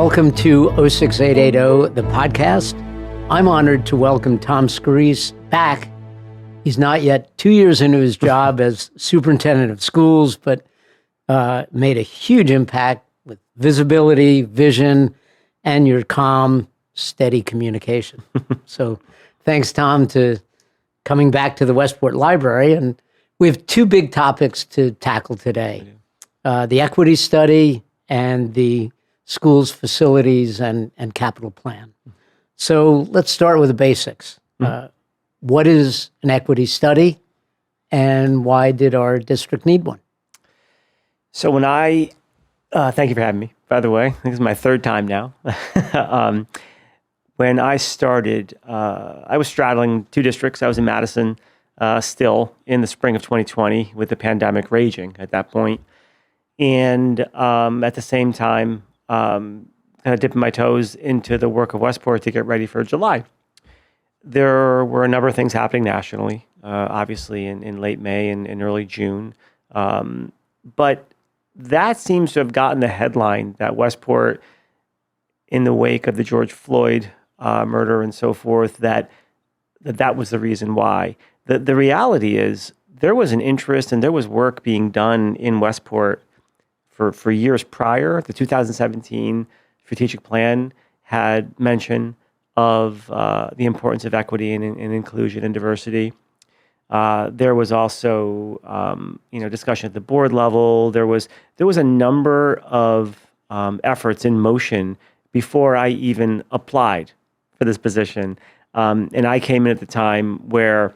Welcome to 06880, the podcast. I'm honored to welcome Tom Scarice back. He's not yet 2 years into his job as superintendent of schools, but made a huge impact with visibility, vision, and your calm, steady communication. So thanks, Tom, to coming back to the Westport Library. And we have two big topics to tackle today. The equity study and the school's facilities and capital plan. So let's start with the basics. What is an equity study, and why did our district need one? So when thank you for having me, by the way. I think this is my third time now. When I started, I was straddling two districts. I was in Madison still in the spring of 2020 with the pandemic raging at that point. And at the same time, kind of dipping my toes into the work of Westport to get ready for July. There were a number of things happening nationally, obviously in late May and early June. But that seems to have gotten the headline that Westport, in the wake of the George Floyd murder and so forth, that was the reason why. The reality is there was an interest and there was work being done in Westport for years prior. The 2017 strategic plan had mention of the importance of equity and inclusion and diversity. There was also, discussion at the board level. There was a number of efforts in motion before I even applied for this position. And I came in at the time where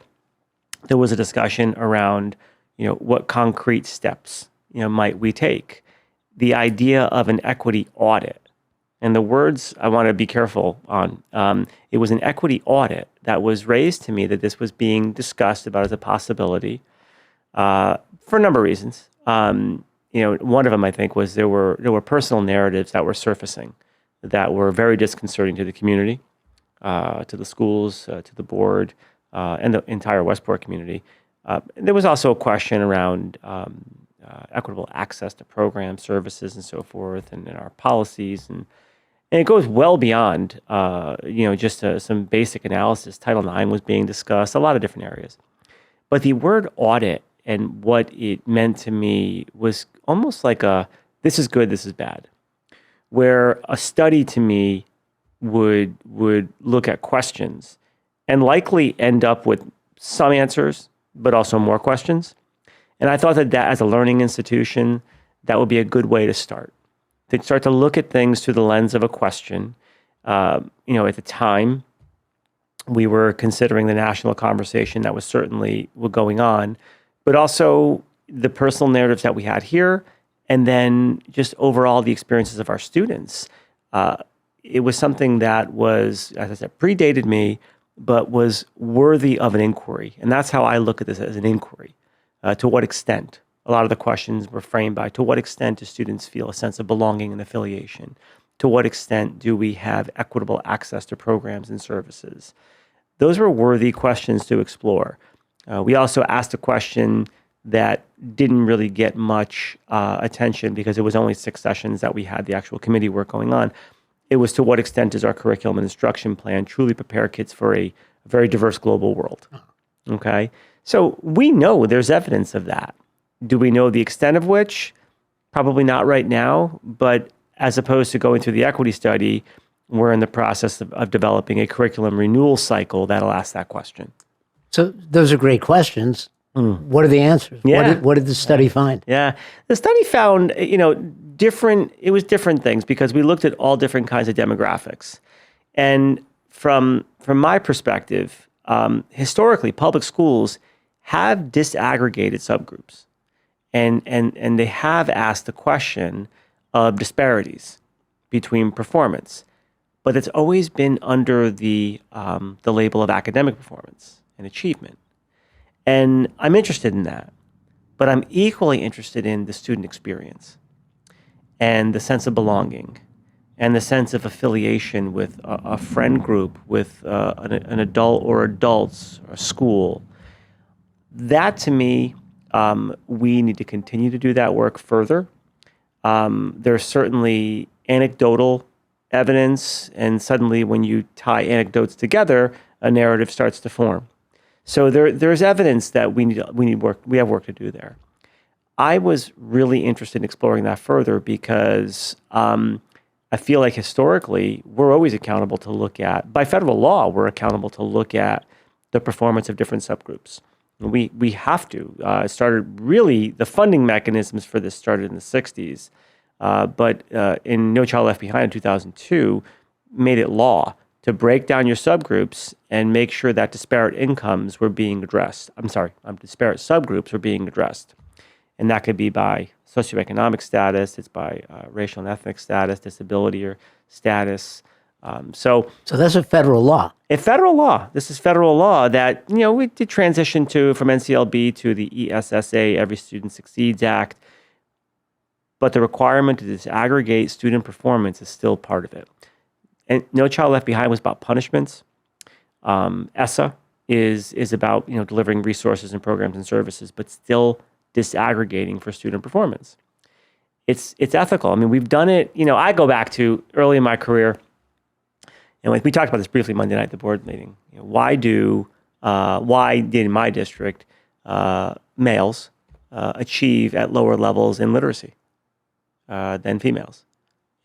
there was a discussion around, what concrete steps, might we take. The idea of an equity audit. And the words I want to be careful on. It was an equity audit that was raised to me that this was being discussed about as a possibility for a number of reasons. One of them I think was there were personal narratives that were surfacing that were very disconcerting to the community, to the schools, to the board, and the entire Westport community. There was also a question around equitable access to programs, services, and so forth, and our policies and it goes well beyond, just some basic analysis. Title IX was being discussed, a lot of different areas. But the word audit and what it meant to me was almost like this is good, this is bad. Where a study to me would look at questions and likely end up with some answers, but also more questions. And I thought that as a learning institution, that would be a good way to start. To start to look at things through the lens of a question. At the time, we were considering the national conversation that was certainly going on, but also the personal narratives that we had here, and then just overall the experiences of our students. It was something that was, as I said, predated me, but was worthy of an inquiry. And that's how I look at this, as an inquiry. To what extent? A lot of the questions were framed by, to what extent do students feel a sense of belonging and affiliation? To what extent do we have equitable access to programs and services? Those were worthy questions to explore. We also asked a question that didn't really get much attention because it was only 6 sessions that we had the actual committee work going on. It was, to what extent does our curriculum and instruction plan truly prepare kids for a very diverse global world? Okay? So we know there's evidence of that. Do we know the extent of which? Probably not right now, but as opposed to going through the equity study, we're in the process of developing a curriculum renewal cycle that'll ask that question. So those are great questions. What are the answers? Yeah. What did the study find? Yeah. The study found, different things because we looked at all different kinds of demographics. And from my perspective, historically, public schools have disaggregated subgroups. And they have asked the question of disparities between performance, but it's always been under the label of academic performance and achievement. And I'm interested in that, but I'm equally interested in the student experience and the sense of belonging and the sense of affiliation with a friend group, with an adult or adults, or a school. That to me, we need to continue to do that work further. There's certainly anecdotal evidence, and suddenly when you tie anecdotes together, a narrative starts to form. So there's evidence that we have work to do there. I was really interested in exploring that further because I feel like historically we're always accountable to look at, by federal law, we're accountable to look at the performance of different subgroups. We have to. It started really, the funding mechanisms for this started in the 60s, but in No Child Left Behind in 2002 made it law to break down your subgroups and make sure that disparate incomes were being addressed. Disparate subgroups were being addressed. And that could be by socioeconomic status, it's by racial and ethnic status, disability or status. So that's a federal law. A federal law. This is federal law that, we did transition from NCLB to the ESSA, Every Student Succeeds Act. But the requirement to disaggregate student performance is still part of it. And No Child Left Behind was about punishments. ESSA is about, delivering resources and programs and services, but still disaggregating for student performance. It's ethical. I mean, we've done it. I go back to early in my career, and we talked about this briefly Monday night at the board meeting. Why did in my district males achieve at lower levels in literacy than females?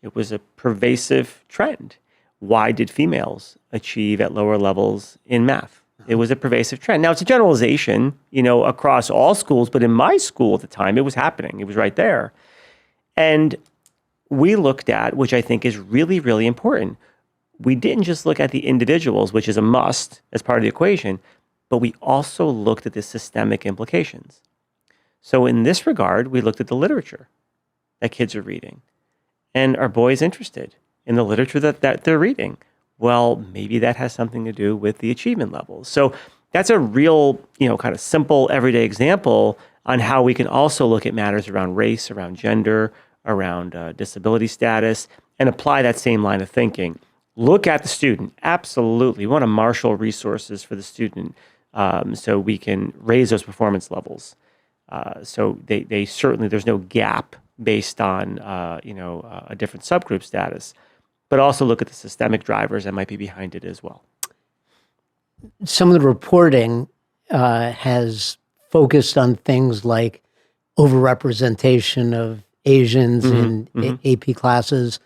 It was a pervasive trend. Why did females achieve at lower levels in math? It was a pervasive trend. Now, it's a generalization, across all schools, but in my school at the time, it was happening. It was right there. And we looked at, which I think is really, really important, we didn't just look at the individuals, which is a must as part of the equation, but we also looked at the systemic implications. So in this regard, we looked at the literature that kids are reading. And are boys interested in the literature that they're reading? Well, maybe that has something to do with the achievement levels. So that's a real, kind of simple everyday example on how we can also look at matters around race, around gender, around disability status, and apply that same line of thinking. Look at the student. Absolutely. We want to marshal resources for the student so we can raise those performance levels. So they certainly, there's no gap based on, a different subgroup status, but also look at the systemic drivers that might be behind it as well. Some of the reporting has focused on things like overrepresentation of Asians in AP classes.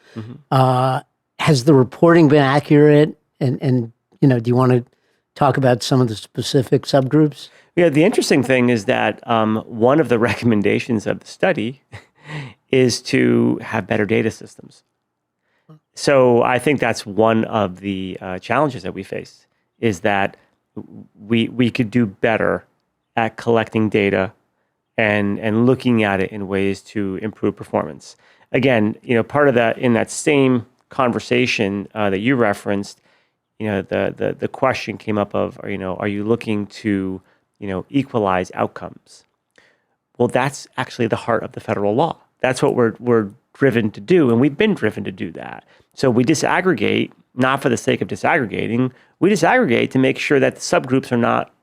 Has the reporting been accurate? And do you want to talk about some of the specific subgroups? Yeah, the interesting thing is that one of the recommendations of the study is to have better data systems. So I think that's one of the challenges that we face, is that we could do better at collecting data and looking at it in ways to improve performance. Again, part of that, in that same conversation that you referenced, the question came up of, are you looking to, equalize outcomes? Well, that's actually the heart of the federal law. That's what we're driven to do, and we've been driven to do that. So we disaggregate, not for the sake of disaggregating. We disaggregate to make sure that the subgroups are not,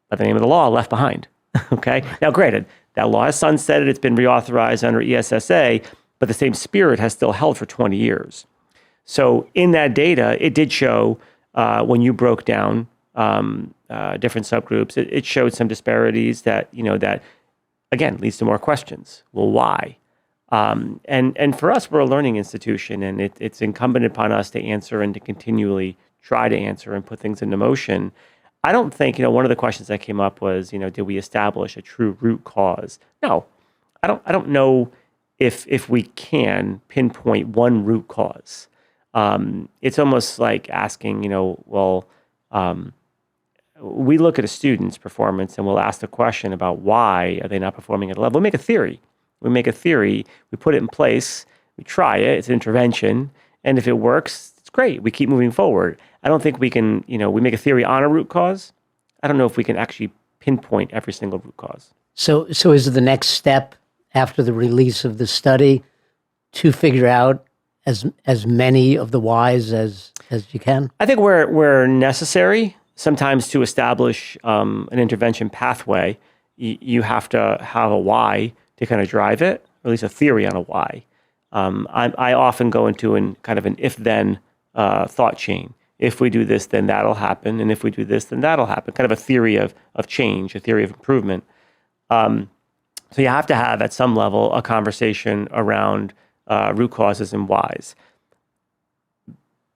by the name of the law, left behind. Okay? Now, granted, that law has sunsetted. It's been reauthorized under ESSA, but the same spirit has still held for 20 years. So in that data, it did show, when you broke down different subgroups, it showed some disparities that, that, again, leads to more questions. Well, why? And for us, we're a learning institution, and it's incumbent upon us to answer and to continually try to answer and put things into motion. I don't think, one of the questions that came up was, did we establish a true root cause? No, I don't know if we can pinpoint one root cause. It's almost like asking, we look at a student's performance and we'll ask the question about why are they not performing at a level. We make a theory. We put it in place, we try it, it's an intervention, and if it works, it's great. We keep moving forward. I don't think we can, we make a theory on a root cause. I don't know if we can actually pinpoint every single root cause. So is it the next step after the release of the study to figure out as many of the whys as you can? I think where necessary, sometimes to establish an intervention pathway, you have to have a why to kind of drive it, or at least a theory on a why. I often go into kind of an if-then thought chain. If we do this, then that'll happen. And if we do this, then that'll happen. Kind of a theory of change, a theory of improvement. So you have to have, at some level, a conversation around root causes and whys.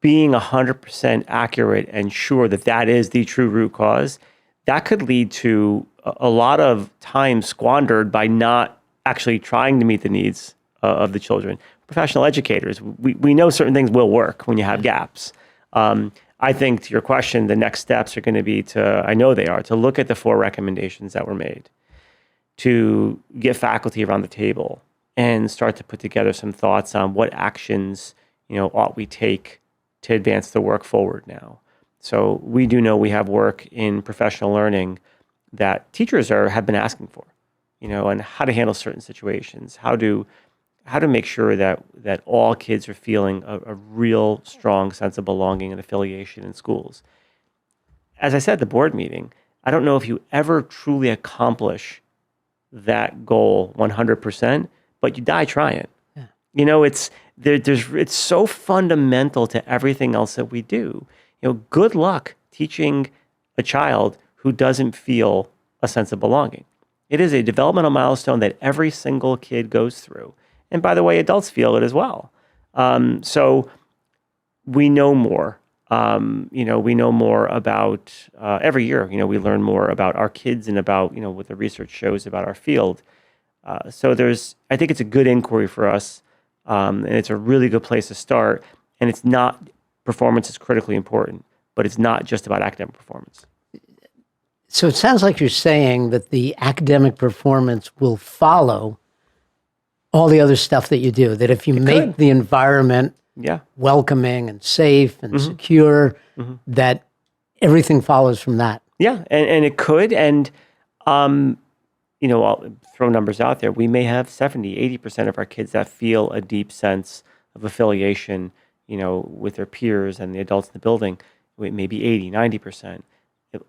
Being 100% accurate and sure that that is the true root cause, that could lead to a lot of time squandered by not actually trying to meet the needs of the children. Professional educators, we know certain things will work when you have gaps. I think, to your question, the next steps are going to be I know they are, to look at the 4 recommendations that were made, to get faculty around the table and start to put together some thoughts on what actions, ought we take to advance the work forward now. So we do know we have work in professional learning that teachers have been asking for, and how to handle certain situations, how to make sure that all kids are feeling a real strong sense of belonging and affiliation in schools. As I said at the board meeting, I don't know if you ever truly accomplish that goal 100%, but you die trying. Yeah. It's so fundamental to everything else that we do. Good luck teaching a child who doesn't feel a sense of belonging. It is a developmental milestone that every single kid goes through. And by the way, adults feel it as well. So we know more. We know more about every year. We learn more about our kids and about what the research shows about our field. So I think it's a good inquiry for us, and it's a really good place to start. And it's not performance is critically important, but it's not just about academic performance. So it sounds like you're saying that the academic performance will follow all the other stuff that you do, that if you make the environment welcoming and safe and secure, that everything follows from that. Yeah, and it could. And, I'll throw numbers out there. We may have 70, 80% of our kids that feel a deep sense of affiliation, with their peers and the adults in the building. Maybe 80, 90%.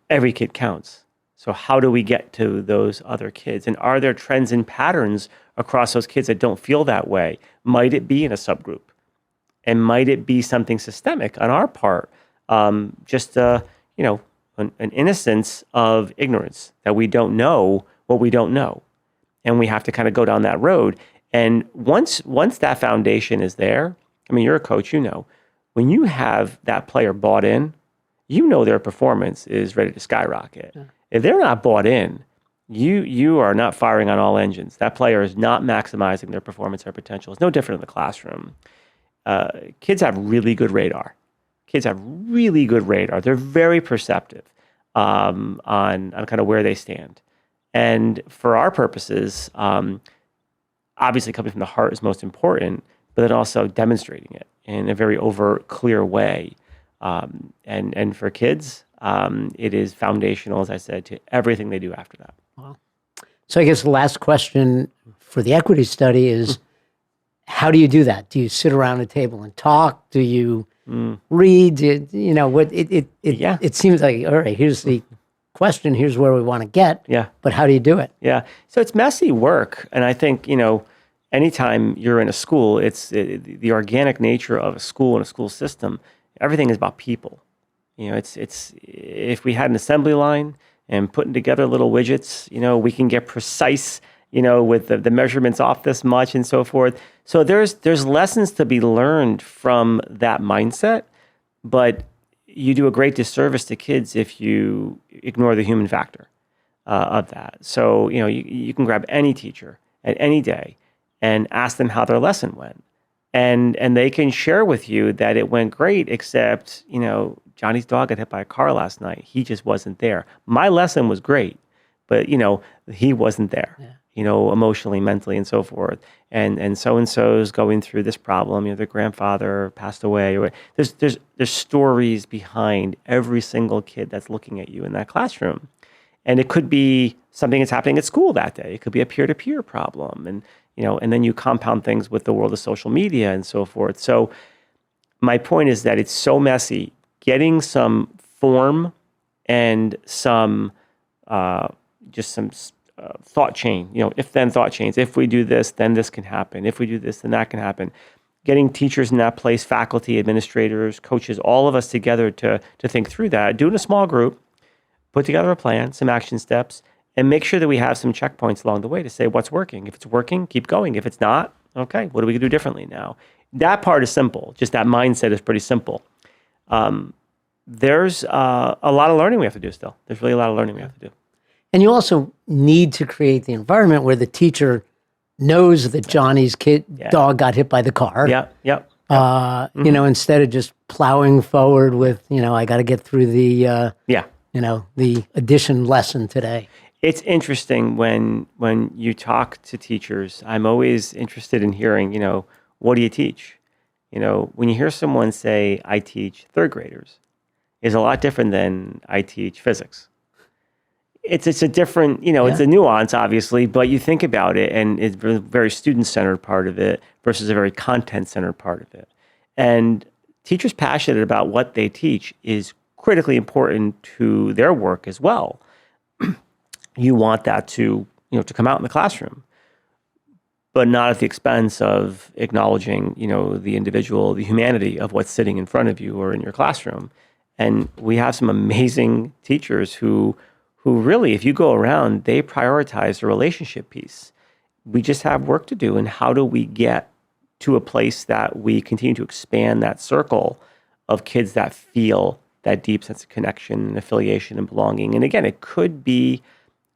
Every kid counts. So how do we get to those other kids? And are there trends and patterns across those kids that don't feel that way? Might it be in a subgroup? And might it be something systemic on our part? Just an innocence of ignorance, that we don't know what we don't know. And we have to kind of go down that road. And once that foundation is there, you're a coach, when you have that player bought in, their performance is ready to skyrocket. Yeah. If they're not bought in, you are not firing on all engines. That player is not maximizing their performance or potential. It's no different in the classroom. Kids have really good radar. They're very perceptive on kind of where they stand. And for our purposes, obviously coming from the heart is most important, but then also demonstrating it in a very overt, clear way. And for kids, it is foundational, as I said, to everything they do after that. Wow. So I guess the last question for the equity study is, how do you do that? Do you sit around a table and talk? Do you read? It seems like, all right, here's the question, here's where we want to get. Yeah. But how do you do it? Yeah. So it's messy work. And I think, anytime you're in a school, it's the organic nature of a school and a school system. Everything is about people. It's if we had an assembly line and putting together little widgets, we can get precise, with the measurements off this much and so forth. So there's lessons to be learned from that mindset, but you do a great disservice to kids if you ignore the human factor of that. So, you can grab any teacher at any day and ask them how their lesson went. And they can share with you that it went great, except, Johnny's dog got hit by a car last night. He just wasn't there. My lesson was great, but, he wasn't there, emotionally, mentally, and so forth. And so-and-so's going through this problem. Their grandfather passed away. Or there's stories behind every single kid that's looking at you in that classroom. And it could be something that's happening at school that day. It could be a peer-to-peer problem. And then you compound things with the world of social media and so forth. So my point is that it's so messy. Getting some form and some thought chain, if then thought chains. If we do this, then this can happen. If we do this, then that can happen. Getting teachers in that place, faculty, administrators, coaches, all of us together to think through that, do it in a small group, put together a plan, some action steps, and make sure that we have some checkpoints along the way to say what's working. If it's working, keep going. If it's not, okay, what do we do differently now? That part is simple. Just that mindset is pretty simple. There's a lot of learning we have to do still. There's really a lot of learning we have to do. And you also need to create the environment where the teacher knows that Johnny's dog got hit by the car. Yep. Instead of just plowing forward with, I got to get through the, the addition lesson today. It's interesting when you talk to teachers. I'm always interested in hearing, what do you teach? When you hear someone say, I teach third graders, is a lot different than I teach physics. It's a different, it's a nuance, obviously, but you think about it, and it's a very student-centered part of it versus a very content-centered part of it. And teachers passionate about what they teach is critically important to their work as well. You want that to come out in the classroom, but not at the expense of acknowledging, the individual, the humanity of what's sitting in front of you or in your classroom. And we have some amazing teachers who really, if you go around, they prioritize the relationship piece. We just have work to do. And how do we get to a place that we continue to expand that circle of kids that feel that deep sense of connection and affiliation and belonging? And again, it could be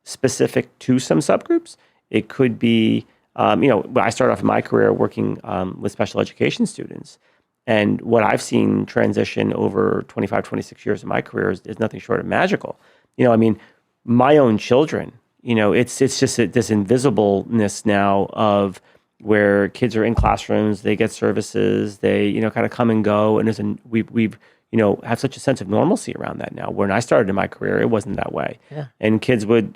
specific to some subgroups. It could be, I started off in my career working with special education students. And what I've seen transition over 25, 26 years of my career is nothing short of magical. My own children, it's just this invisibleness now of where kids are in classrooms, they get services, they, kind of come and go. And we've have such a sense of normalcy around that now. When I started in my career, it wasn't that way. Yeah. And kids would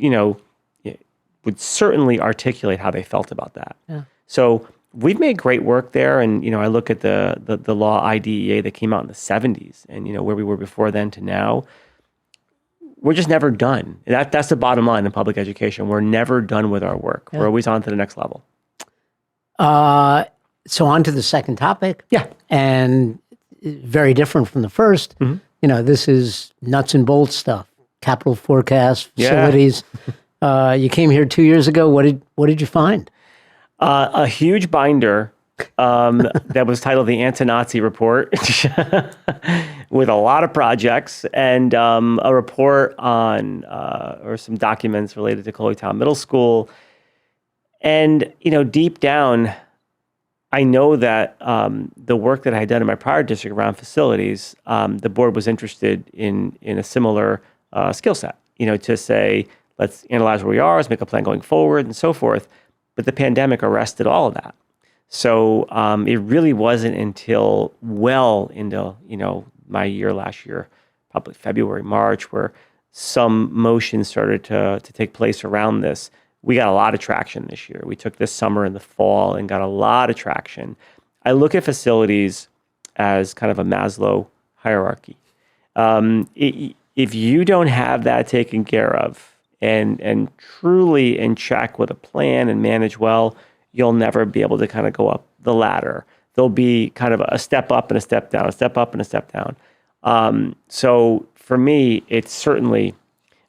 certainly articulate how they felt about that. Yeah. So we've made great work there. And, I look at the law IDEA that came out in the 70s and, where we were before then to now. We're just never done. That's the bottom line in public education. We're never done with our work. Yeah. We're always on to the next level. So on to the second topic. Yeah. And very different from the first. Mm-hmm. This is nuts and bolts stuff. Capital forecast, facilities. Yeah. You came here 2 years ago. What did you find? A huge binder that was titled the Anti-Nazi Report with a lot of projects and a report on or some documents related to Coleytown Middle School. And, deep down, I know that the work that I had done in my prior district around facilities, the board was interested in a similar skill set, to say, let's analyze where we are, let's make a plan going forward and so forth. But the pandemic arrested all of that. So it really wasn't until well into, my year last year, probably February, March, where some motion started to take place around this. We got a lot of traction this year. We took this summer and the fall and got a lot of traction. I look at facilities as kind of a Maslow hierarchy. If you don't have that taken care of and truly in check with a plan and manage well, you'll never be able to kind of go up the ladder. There'll be kind of a step up and a step down, a step up and a step down. So for me, it's certainly,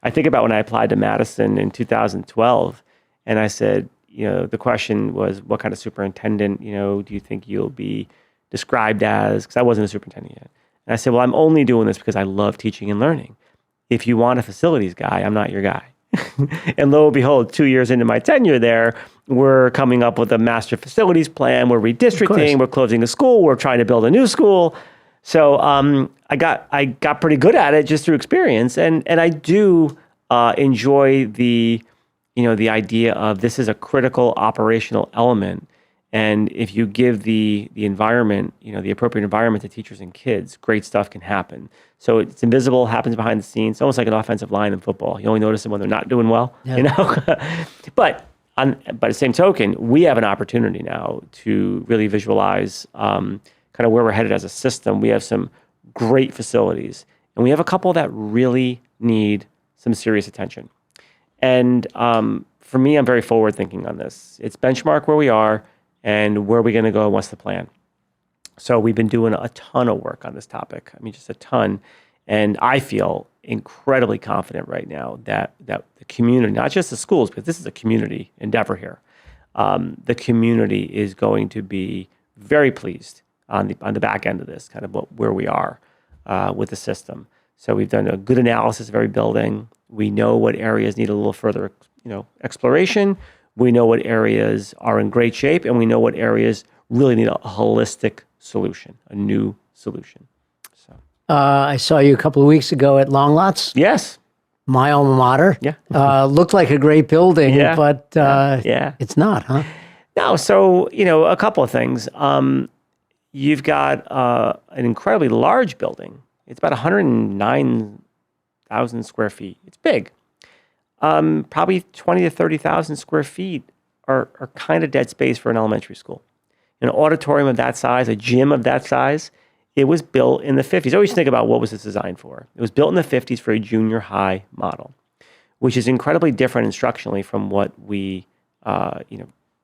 I think about when I applied to Madison in 2012, and I said, the question was, what kind of superintendent, do you think you'll be described as? Because I wasn't a superintendent yet. And I said, well, I'm only doing this because I love teaching and learning. If you want a facilities guy, I'm not your guy. And lo and behold, 2 years into my tenure there, we're coming up with a master facilities plan. We're redistricting. We're closing a school. We're trying to build a new school. So I got pretty good at it just through experience, and I do enjoy the idea of this is a critical operational element. And if you give the environment, the appropriate environment to teachers and kids, great stuff can happen. So it's invisible, happens behind the scenes. It's almost like an offensive line in football. You only notice it when they're not doing well, But by the same token, we have an opportunity now to really visualize kind of where we're headed as a system. We have some great facilities, and we have a couple that really need some serious attention. And for me, I'm very forward thinking on this. It's benchmark where we are and where are we going to go and what's the plan. So we've been doing a ton of work on this topic. I mean, just a ton. And I feel incredibly confident right now that the community, not just the schools, because this is a community endeavor here, the community is going to be very pleased on the back end of this, kind of where we are with the system. So we've done a good analysis of every building. We know what areas need a little further, exploration. We know what areas are in great shape, and we know what areas really need a holistic solution, a new solution. So I saw you a couple of weeks ago at Long Lots, yes, my alma mater. Yeah. Looked like a great building, Yeah. but Yeah. it's not, huh? No, so a couple of things. You've got an incredibly large building. It's about 109,000 square feet. It's big. Probably 20 to 30,000 square feet are kind of dead space for an elementary school. An auditorium of that size, a gym of that size, it was built in the 50s. I always think about what was it designed for. It was built in the 50s for a junior high model, which is incredibly different instructionally from what we try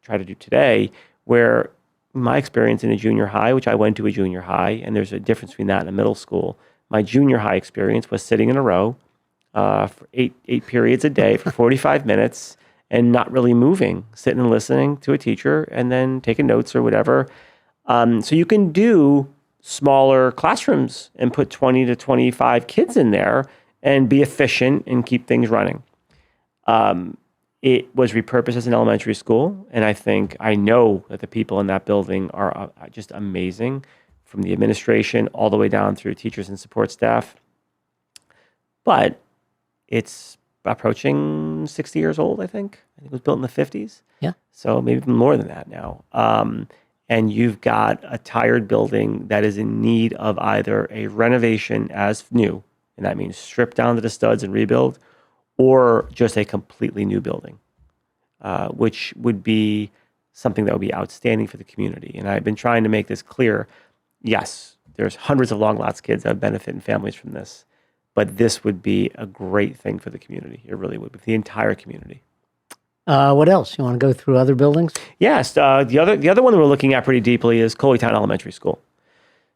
to do today, where my experience in a junior high, which I went to a junior high, and there's a difference between that and a middle school. My junior high experience was sitting in a row for eight periods a day for 45 minutes and not really moving, sitting and listening to a teacher and then taking notes or whatever. So you can do smaller classrooms and put 20 to 25 kids in there and be efficient and keep things running. It was repurposed as an elementary school, and I know that the people in that building are just amazing, from the administration all the way down through teachers and support staff. But it's approaching 60 years old, I think. It was built in the 50s. Yeah. So maybe even more than that now. And you've got a tired building that is in need of either a renovation as new, and that means strip down to the studs and rebuild, or just a completely new building, which would be something that would be outstanding for the community. And I've been trying to make this clear. Yes, there's hundreds of Long Lots kids that would benefit and families from this, but this would be a great thing for the community. It really would, for the entire community. What else? You want to go through other buildings? Yes, the other one that we're looking at pretty deeply is Coleytown Elementary School.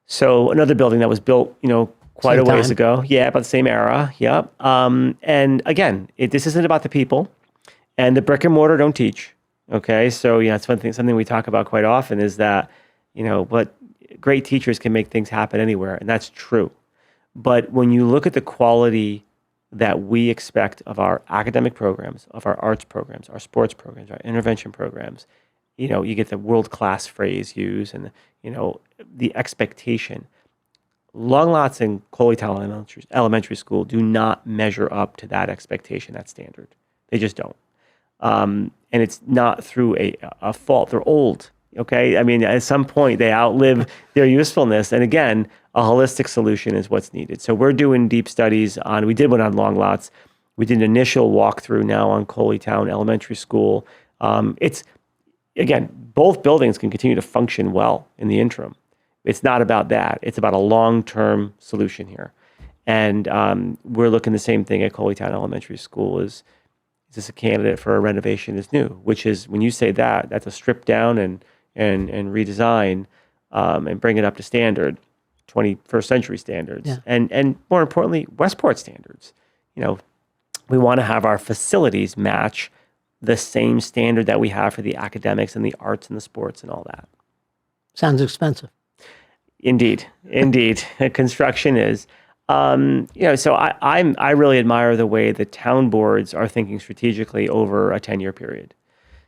So another building that was built, quite Same a ways time. ago. Yeah, about the same era. Yep. And again, this isn't about the people, and the brick and mortar don't teach. Okay, so it's something we talk about quite often is that but great teachers can make things happen anywhere, and that's true. But when you look at the quality that we expect of our academic programs, of our arts programs, our sports programs, our intervention programs, you get the world-class phrase used, and the expectation. Long Lots and Coleytown Elementary School do not measure up to that expectation, that standard. They just don't. And it's not through a fault. They're old, okay? I mean, at some point, they outlive their usefulness. And again, a holistic solution is what's needed. So we're doing deep studies we did one on Long Lots. We did an initial walkthrough now on Coleytown Elementary School. Again, both buildings can continue to function well in the interim. It's not about that. It's about a long-term solution here. And we're looking the same thing at Coleytown Elementary School. Is this a candidate for a renovation is new? Which is, when you say that, that's a strip down and redesign and bring it up to standard, 21st century standards. Yeah. And more importantly, Westport standards. We want to have our facilities match the same standard that we have for the academics and the arts and the sports and all that. Sounds expensive. Indeed. Construction is. So I really admire the way the town boards are thinking strategically over a 10-year period.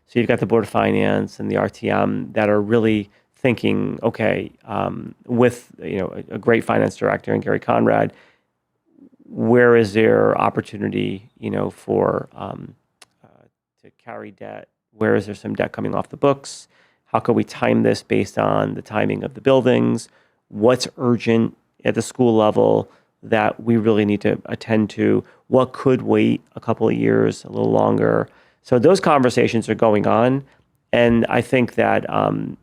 So you've got the Board of Finance and the RTM that are really thinking, okay, with a great finance director and Gary Conrad, where is there opportunity, for to carry debt? Where is there some debt coming off the books? How can we time this based on the timing of the buildings? What's urgent at the school level that we really need to attend to? What could wait a couple of years, a little longer? So those conversations are going on, and I think that we're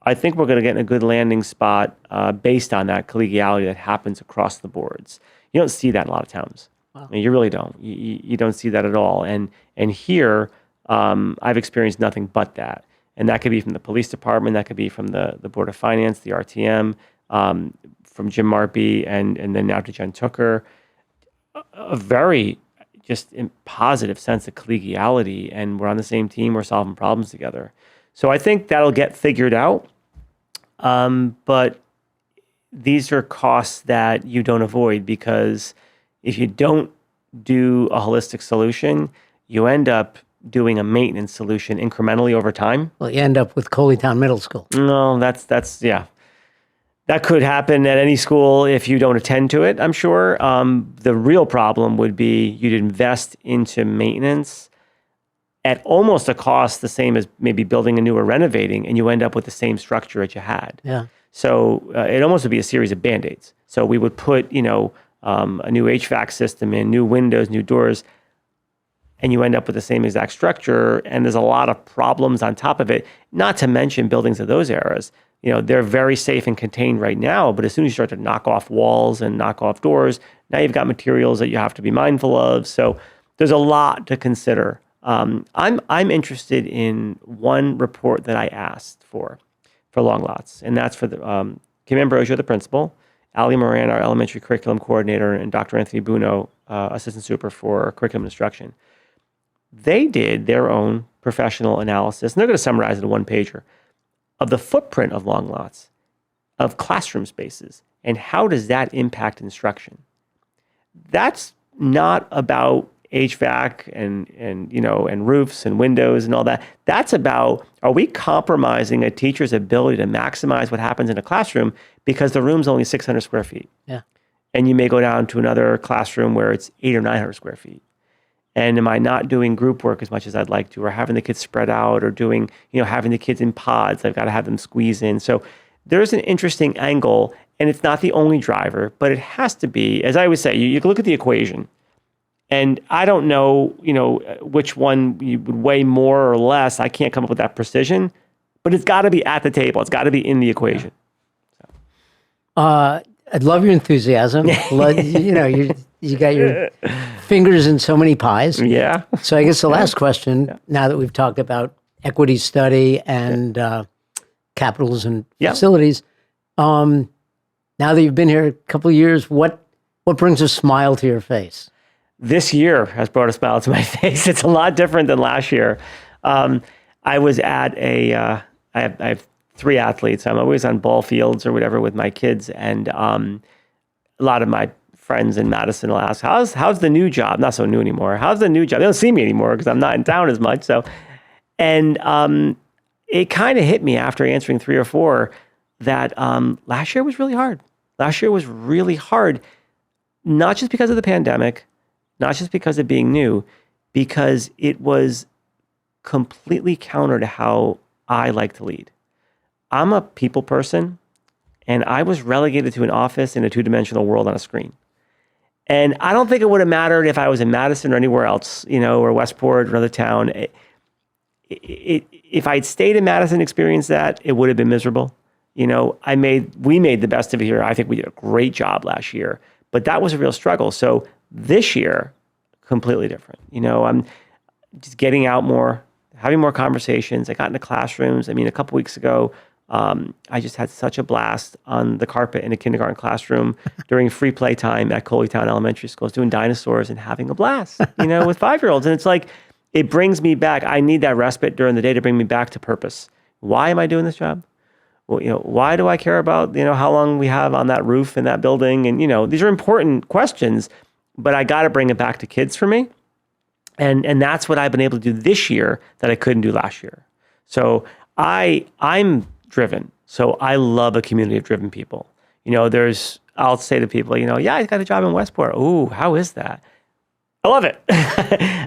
going to get in a good landing spot based on that collegiality that happens across the boards. You don't see that in a lot of towns. Wow. I mean, you really don't. You don't see that at all. And here, I've experienced nothing but that. And that could be from the police department, that could be from the Board of Finance, the RTM, from Jim Marpy, and then now to Jen Tooker. A very just positive sense of collegiality, and we're on the same team, we're solving problems together. So I think that'll get figured out. But these are costs that you don't avoid, because if you don't do a holistic solution, you end up doing a maintenance solution incrementally over time. Well, you end up with Coleytown Middle School. No, that's yeah. That could happen at any school if you don't attend to it, I'm sure. The real problem would be you'd invest into maintenance at almost a cost the same as maybe building a new or renovating, and you end up with the same structure that you had. Yeah. So it almost would be a series of Band-Aids. So we would put, a new HVAC system in, new windows, new doors, and you end up with the same exact structure, and there's a lot of problems on top of it, not to mention buildings of those eras. They're very safe and contained right now, but as soon as you start to knock off walls and knock off doors, now you've got materials that you have to be mindful of. So there's a lot to consider. I'm interested in one report that I asked for Long Lots, and that's for the Kim Ambrosio, the principal, Ali Moran, our elementary curriculum coordinator, and Dr. Anthony Buno, assistant super for curriculum instruction. They did their own professional analysis, and they're going to summarize it in a one-pager, of the footprint of Long Lots, of classroom spaces, and how does that impact instruction. That's not about HVAC and roofs and windows and all that. That's about, are we compromising a teacher's ability to maximize what happens in a classroom because the room's only 600 square feet? Yeah. And you may go down to another classroom where it's 800 or 900 square feet. And am I not doing group work as much as I'd like to, or having the kids spread out, or doing, having the kids in pods? I've got to have them squeeze in. So there's an interesting angle, and it's not the only driver, but it has to be, as I always say, you look at the equation. And I don't know, which one you would weigh more or less. I can't come up with that precision, but it's got to be at the table. It's got to be in the equation. I'd love your enthusiasm. You got your fingers in so many pies. Yeah. So I guess the last question, now that we've talked about equity study and capitals and facilities, now that you've been here a couple of years, what brings a smile to your face? This year has brought a smile to my face. It's a lot different than last year. I was at I have 3 athletes. I'm always on ball fields or whatever with my kids. And a lot of my friends in Madison will ask, how's the new job? Not so new anymore. How's the new job? They don't see me anymore because I'm not in town as much. So, and it kind of hit me after answering 3 or 4 that last year was really hard. Last year was really hard, not just because of the pandemic, not just because of being new, because it was completely counter to how I like to lead. I'm a people person, and I was relegated to an office in a 2-dimensional world on a screen. And I don't think it would have mattered if I was in Madison or anywhere else, or Westport or another town. If I'd stayed in Madison and experienced that, it would have been miserable. We made the best of it here. I think we did a great job last year, but that was a real struggle. So this year, completely different. I'm just getting out more, having more conversations. I got into classrooms. A couple weeks ago, I just had such a blast on the carpet in a kindergarten classroom during free play time at Coleytown Elementary Schools, doing dinosaurs and having a blast, with 5-year-olds. And it's like, it brings me back. I need that respite during the day to bring me back to purpose. Why am I doing this job? Well, why do I care about, how long we have on that roof in that building? And, these are important questions, but I got to bring it back to kids for me. And that's what I've been able to do this year that I couldn't do last year. So I'm driven. So I love a community of driven people. I'll say to people, I got a job in Westport. Ooh, how is that? I love it.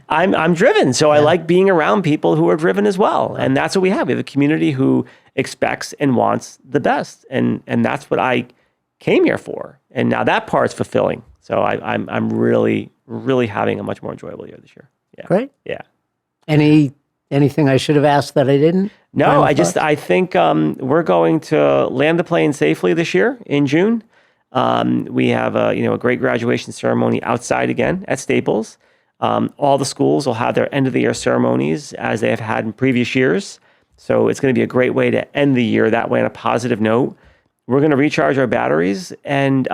I'm driven. So I like being around people who are driven as well. And that's what we have. We have a community who expects and wants the best. And that's what I came here for. And now that part's fulfilling. So I'm really, really having a much more enjoyable year this year. Yeah. Great. Yeah. Anything I should have asked that I didn't? No, I think we're going to land the plane safely this year in June. We have a great graduation ceremony outside again at Staples. All the schools will have their end of the year ceremonies as they have had in previous years. So it's going to be a great way to end the year that way on a positive note. We're going to recharge our batteries, and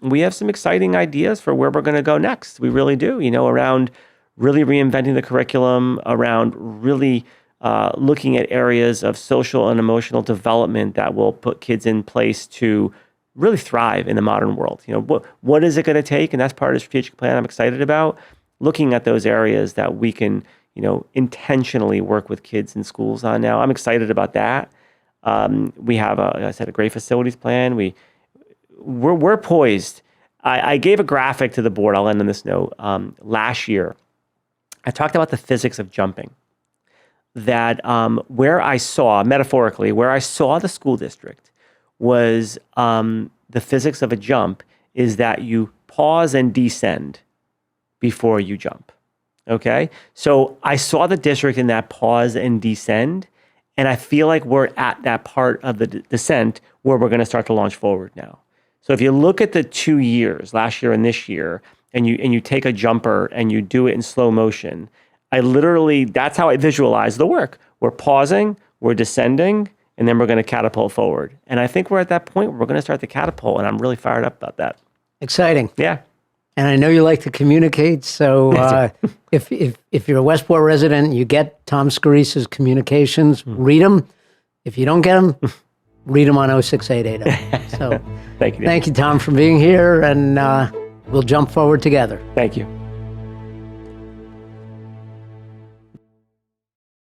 we have some exciting ideas for where we're going to go next. We really do, around really reinventing the curriculum, around really looking at areas of social and emotional development that will put kids in place to really thrive in the modern world. What is it going to take? And that's part of the strategic plan I'm excited about, looking at those areas that we can, intentionally work with kids in schools on now. I'm excited about that. We have, like I said, a great facilities plan. We're poised. I gave a graphic to the board. I'll end on this note. Last year, I talked about the physics of jumping. That where I saw the school district was the physics of a jump is that you pause and descend before you jump. Okay? So I saw the district in that pause and descend, and I feel like we're at that part of the descent where we're going to start to launch forward now. So if you look at the 2 years, last year and this year, and you take a jumper and you do it in slow motion, that's how I visualize the work. We're pausing, we're descending, and then we're going to catapult forward. And I think we're at that point where we're going to start the catapult, and I'm really fired up about that. Exciting. Yeah. And I know you like to communicate, so if you're a Westport resident and you get Tom Scarice's communications, read them. If you don't get them, read them on 06880. So Thank you, Tom, for being here, and we'll jump forward together. Thank you.